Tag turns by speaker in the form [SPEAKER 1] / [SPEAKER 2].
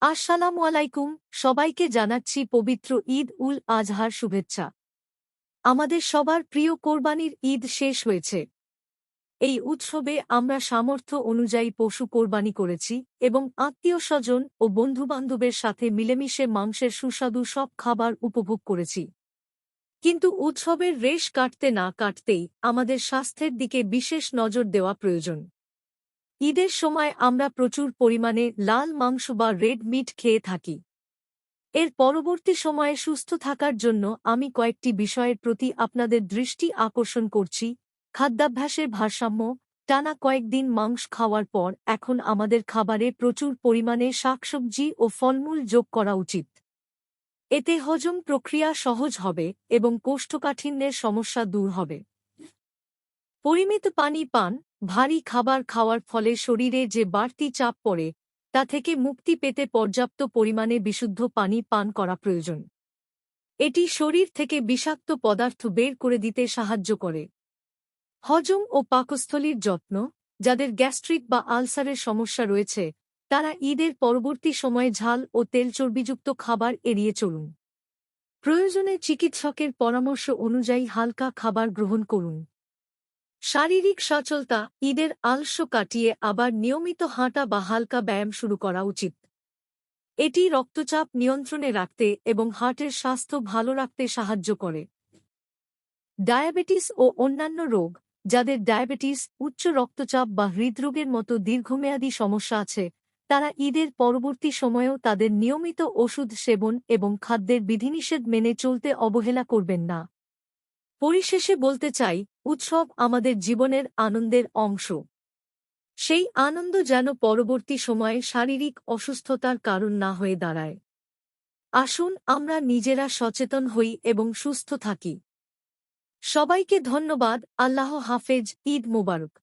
[SPEAKER 1] আসসালামু আলাইকুম, সবাইকে জানাচ্ছি পবিত্র ঈদ উল আজহার শুভেচ্ছা। আমাদের সবার প্রিয় কোরবানির ঈদ শেষ হয়েছে। এই উৎসবে আমরা সামর্থ্য অনুযায়ী পশু কোরবানি করেছি এবং আত্মীয়স্বজন ও বন্ধুবান্ধবের সাথে মিলেমিশে মাংসের সুস্বাদু সব খাবার উপভোগ করেছি। কিন্তু উৎসবের রেশ কাটতে না কাটতেই আমাদের স্বাস্থ্যের দিকে বিশেষ নজর দেওয়া প্রয়োজন। ঈদের সময় আমরা প্রচুর পরিমাণে লাল মাংস বা রেড মিট খেয়ে থাকি। এর পরবর্তী সময়ে সুস্থ থাকার জন্য আমি কয়েকটি বিষয়ের প্রতি আপনাদের দৃষ্টি আকর্ষণ করছি। খাদ্যাভ্যাসের ভারসাম্য। টানা কয়েকদিন মাংস খাওয়ার পর এখন আমাদের খাবারে প্রচুর পরিমাণে শাকসবজি ও ফলমূল যোগ করা উচিত। এতে হজম প্রক্রিয়া সহজ হবে এবং কোষ্ঠকাঠিন্যের সমস্যা দূর হবে। পরিমিত পানি পান। ভারী খাবার খাওয়ার ফলে শরীরে যে বাড়তি চাপ পড়ে তা থেকে মুক্তি পেতে পর্যাপ্ত পরিমাণে বিশুদ্ধ পানি পান করা প্রয়োজন। এটি শরীর থেকে বিষাক্ত পদার্থ বের করে দিতে সাহায্য করে। হজম ও পাকস্থলীর যত্ন। যাদের গ্যাস্ট্রিক বা আলসারের সমস্যা রয়েছে তারা ঈদের পরবর্তী সময়ে ঝাল ও তেলচর্বিযুক্ত খাবার এড়িয়ে চলুন। প্রয়োজনে চিকিৎসকের পরামর্শ অনুযায়ী হালকা খাবার গ্রহণ করুন। শারীরিক সচলতা। ঈদের আলস্য কাটিয়ে আবার নিয়মিত হাঁটা বা হালকা ব্যায়াম শুরু করা উচিত। এটি রক্তচাপ নিয়ন্ত্রণে রাখতে এবং হার্টের স্বাস্থ্য ভালো রাখতে সাহায্য করে। ডায়াবেটিস ও অন্যান্য রোগ। যাদের ডায়াবেটিস, উচ্চ রক্তচাপ বা হৃদরোগের মতো দীর্ঘমেয়াদী সমস্যা আছে তারা ঈদের পরবর্তী সময়েও তাদের নিয়মিত ওষুধ সেবন এবং খাদ্যের বিধিনিষেধ মেনে চলতে অবহেলা করবেন না। পরিশেষে বলতে চাই, উৎসব আমাদের জীবনের আনন্দের অংশ। সেই আনন্দ যেন পরবর্তী সময়ে শারীরিক অসুস্থতার কারণ না হয়ে দাঁড়ায়। আসুন আমরা নিজেরা সচেতন হই এবং সুস্থ থাকি। সবাইকে ধন্যবাদ। আল্লাহ হাফেজ। ঈদ মোবারক।